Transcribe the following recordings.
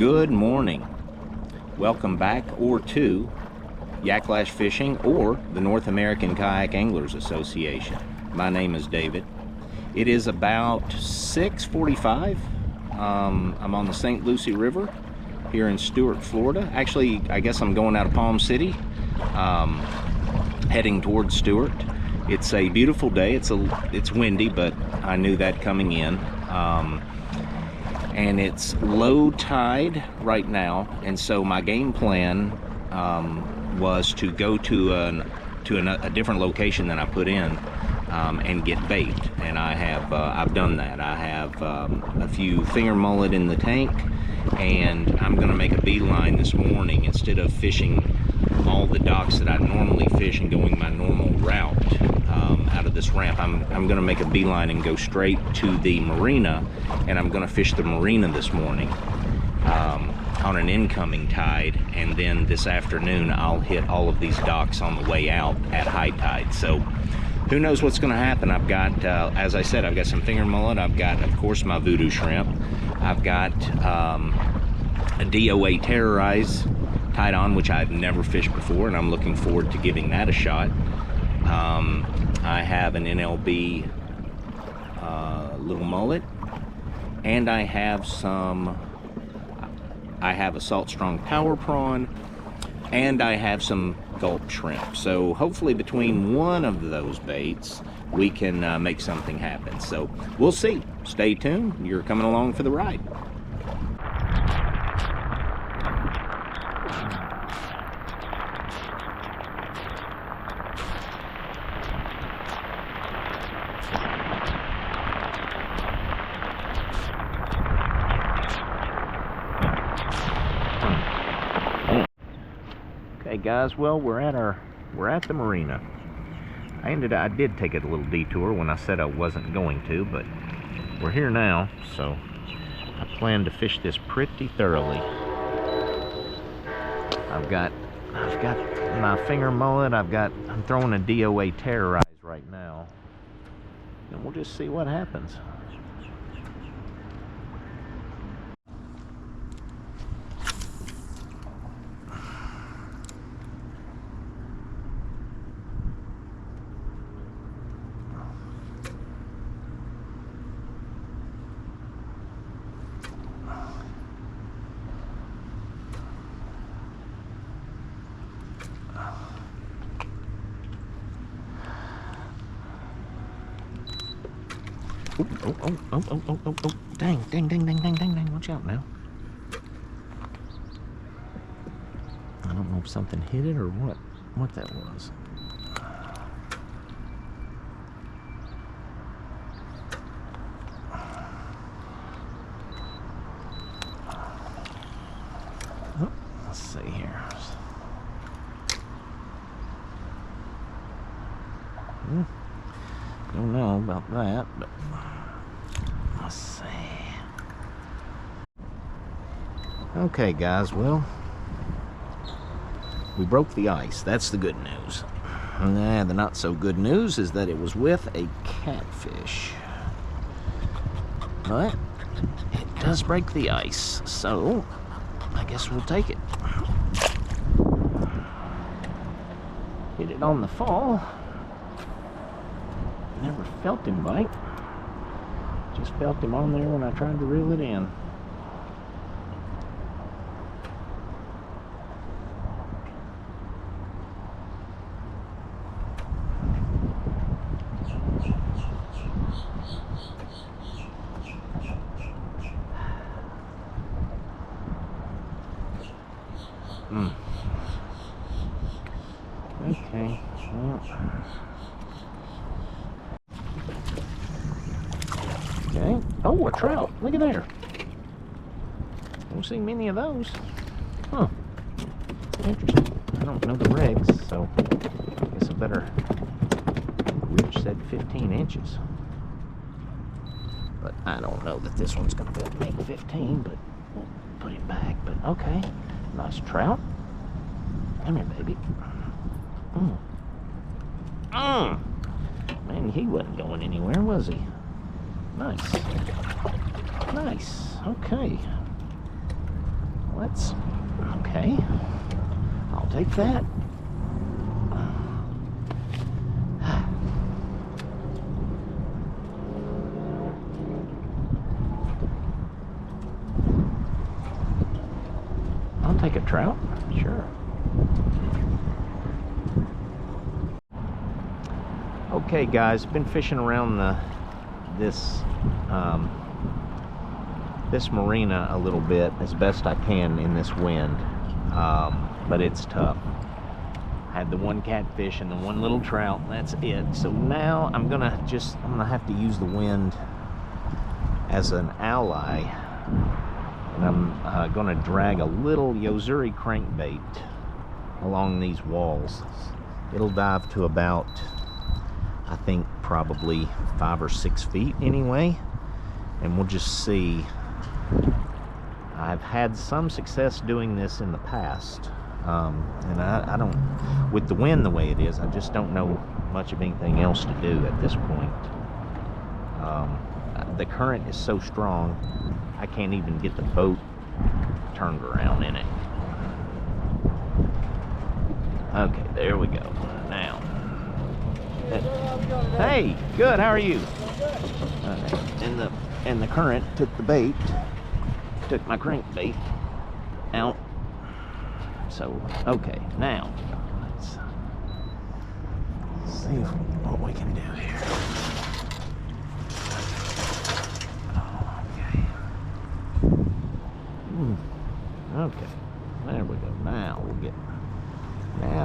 Good morning. Welcome back or to Yaklash Fishing or the North American Kayak Anglers Association. My name is David. It is about 6:45. I'm on the St. Lucie River here in Stuart, Florida. Actually, I guess I'm going out of Palm City, heading towards Stuart. It's a beautiful day. It's windy, but I knew that coming in. And it's low tide right now, and so my game plan was to go to a different location than I put in and get bait. And I've done that. I have a few finger mullet in the tank, and I'm going to make a beeline this morning. Instead of fishing all the docks that I normally fish and going my normal route out of this ramp, I'm going to make a beeline and go straight to the marina, and I'm going to fish the marina this morning on an incoming tide, and then this afternoon I'll hit all of these docks on the way out at high tide. So who knows what's going to happen. I've got, as I said, I've got some finger mullet. I've got, of course, my voodoo shrimp. I've got a DOA Terrorize tied on, which I've never fished before, and I'm looking forward to giving that a shot. I have an NLB little mullet, and I have a Salt Strong Power Prawn, and I have some gulp shrimp. So hopefully between one of those baits we can make something happen. So we'll see. Stay tuned. You're coming along for the ride. Hey guys, well, we're at the marina. I did take a little detour when I said I wasn't going to, but we're here now, so I plan to fish this pretty thoroughly. I've got my finger mullet. I'm throwing a DOA Terrorize right now, and we'll just see what happens. Oh, dang, watch out now. I don't know if something hit it or what that was. Oh, let's see here. Don't know about that, but let's see. Okay guys, well, we broke the ice. That's the good news. Nah, the not so good news is that it was with a catfish. But it does break the ice, so I guess we'll take it. Hit it on the fall. Never felt him bite. Just felt him on there when I tried to reel it in. Okay, well. Okay. Oh, a trout. Look at there. Don't see many of those. Huh. Interesting. I don't know the regs, so I guess I better. Rich said 15 inches. But I don't know that this one's going to make 15, but we'll put him back. But okay. Nice trout. Come here, baby. Man, he wasn't going anywhere, was he? Nice. Nice. Okay. Okay. I'll take that. I'll take a trout, sure. Okay guys, been fishing around this marina a little bit as best I can in this wind, but it's tough. I had the one catfish and the one little trout, and that's it. So now I'm gonna have to use the wind as an ally, and I'm gonna drag a little Yozuri crankbait along these walls. It'll dive to about, I think, probably 5 or 6 feet anyway, and we'll just see. I've had some success doing this in the past, and I don't, with the wind the way it is, I just don't know much of anything else to do at this point. The current is so strong, I can't even get the boat turned around in it. Okay, there we go. Now, hey, good. How are you? And the current took the bait, took my crankbait out. So, okay, now let's see what we can do here. Okay, there we go. Now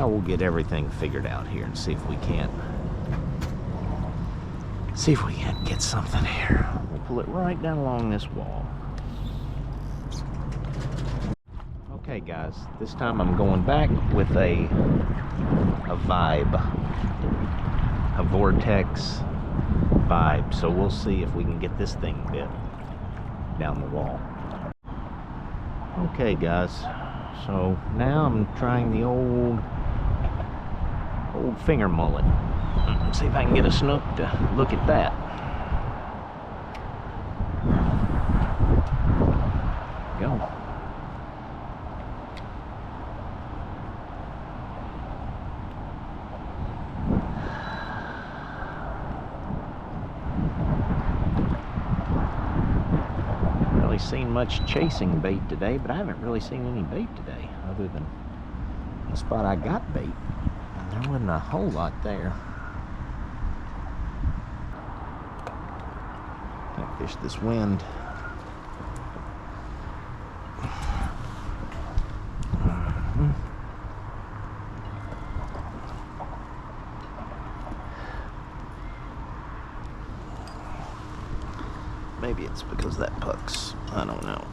we'll get everything figured out here and see if we can't get something here. We'll pull it right down along this wall. Okay guys, this time I'm going back with a vibe, a vortex vibe. So we'll see if we can get this thing bit down the wall. Okay guys, so now I'm trying the old finger mullet. Let's see if I can get a snook to look at that. Go. Really seen much chasing bait today, but I haven't really seen any bait today other than the spot I got bait. There wasn't a whole lot there. Can't fish this wind. Maybe it's because that puck's, I don't know.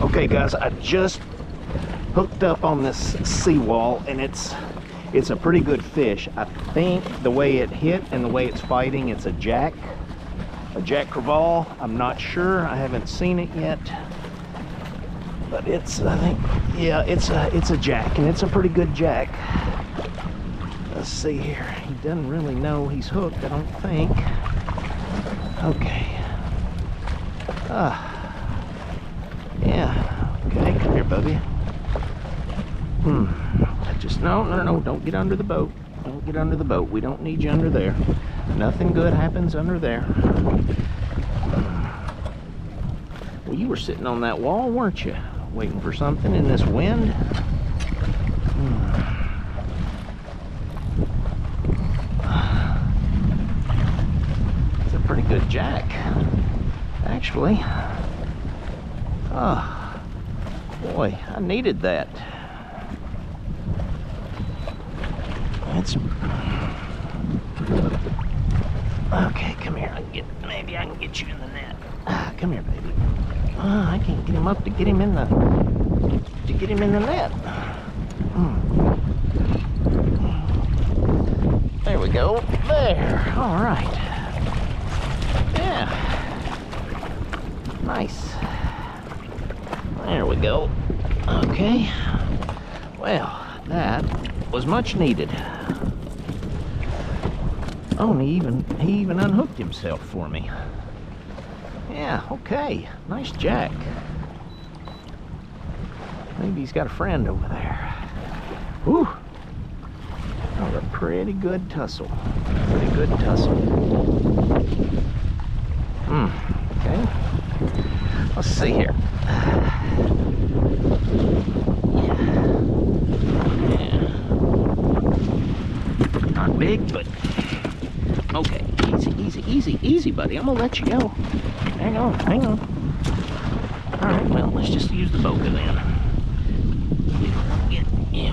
Okay guys, I just hooked up on this seawall, and it's a pretty good fish. I think the way it hit and the way it's fighting, it's a jack crevalle. I'm not sure, I haven't seen it yet, but it's, I think, yeah, it's a jack, and it's a pretty good jack. Let's see here. He doesn't really know he's hooked, I don't think. Okay. Yeah. Okay, come here, Bubby. Just no, don't get under the boat. Don't get under the boat. We don't need you under there. Nothing good happens under there. Well, you were sitting on that wall, weren't you? Waiting for something in this wind? It's a pretty good jack, actually. Oh, boy, I needed that. It's okay. Come here. Maybe I can get you in the net. Come here, baby. I can't get him up to get him in the net. There we go. There. All right. Yeah. Nice. There we go. Okay. Well, that was much needed. Oh, and he even unhooked himself for me. Yeah, okay. Nice jack. Maybe he's got a friend over there. Whew. That was a pretty good tussle. Pretty good tussle. Okay. Let's see here. Yeah. Not big, but okay. Easy, easy, easy, easy, buddy. I'm gonna let you go. Hang on, hang on. All right, well, let's just use the boga then.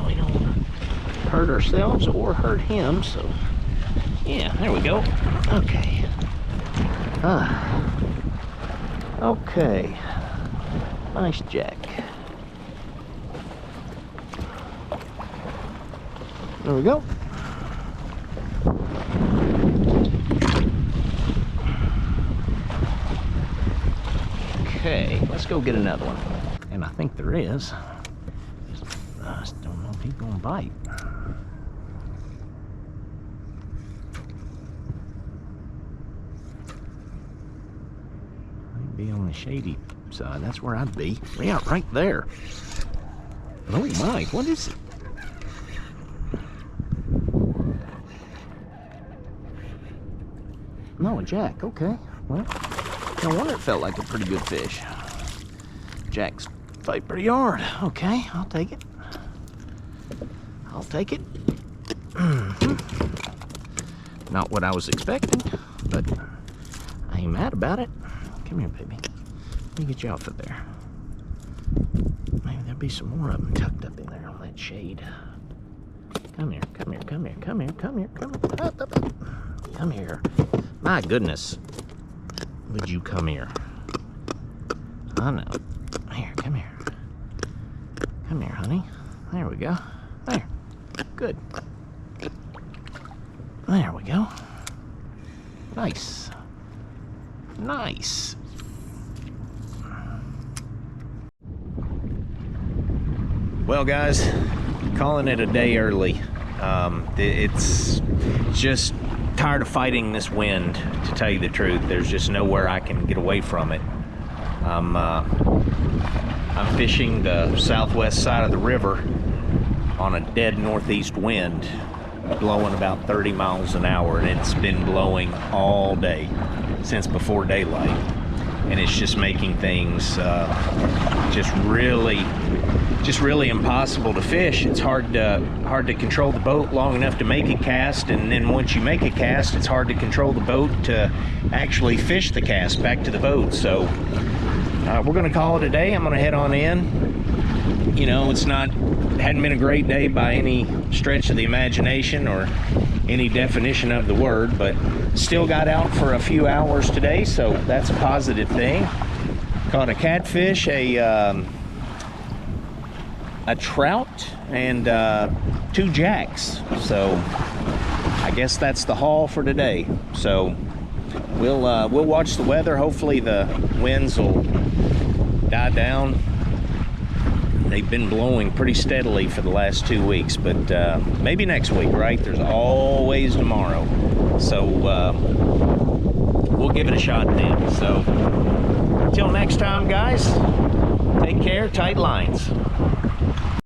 We don't want to hurt ourselves or hurt him, so yeah, there we go. Okay. Okay. Nice jack. There we go. Okay, let's go get another one. And I think there is. I just don't know if he's gonna bite. I'd be on the shady side. That's where I'd be. Yeah, right there. Oh my, what is it? No, a jack. Okay. Well, no wonder it felt like a pretty good fish. Jacks fight pretty hard. Okay, I'll take it. I'll take it. Not what I was expecting, but I ain't mad about it. Come here, baby. Let me get you off of there. Maybe there'll be some more of them tucked up in there on that shade. Come here, come here, come here, come here, come here, come here. Up, up, up. Come here. My goodness. Would you come here? I know. Here, come here. Come here, honey. There we go. There. Good. There we go. Nice. Nice. Well, guys, calling it a day early. It's just tired of fighting this wind, to tell you the truth. There's just nowhere I can get away from it. I'm fishing the southwest side of the river on a dead northeast wind, blowing about 30 miles an hour, and it's been blowing all day since before daylight, and it's just making things just really impossible to fish. It's hard to control the boat long enough to make a cast, and then once you make a cast, it's hard to control the boat to actually fish the cast back to the boat. So we're gonna call it a day. I'm gonna head on in. You know, hadn't been a great day by any stretch of the imagination or any definition of the word, but still got out for a few hours today, so that's a positive thing. Caught a catfish, a trout, and 2 jacks. So I guess that's the haul for today. So we'll watch the weather. Hopefully the winds will die down. They've been blowing pretty steadily for the last 2 weeks, but maybe next week, right? There's always tomorrow. So we'll give it a shot then. So until next time, guys, take care, tight lines.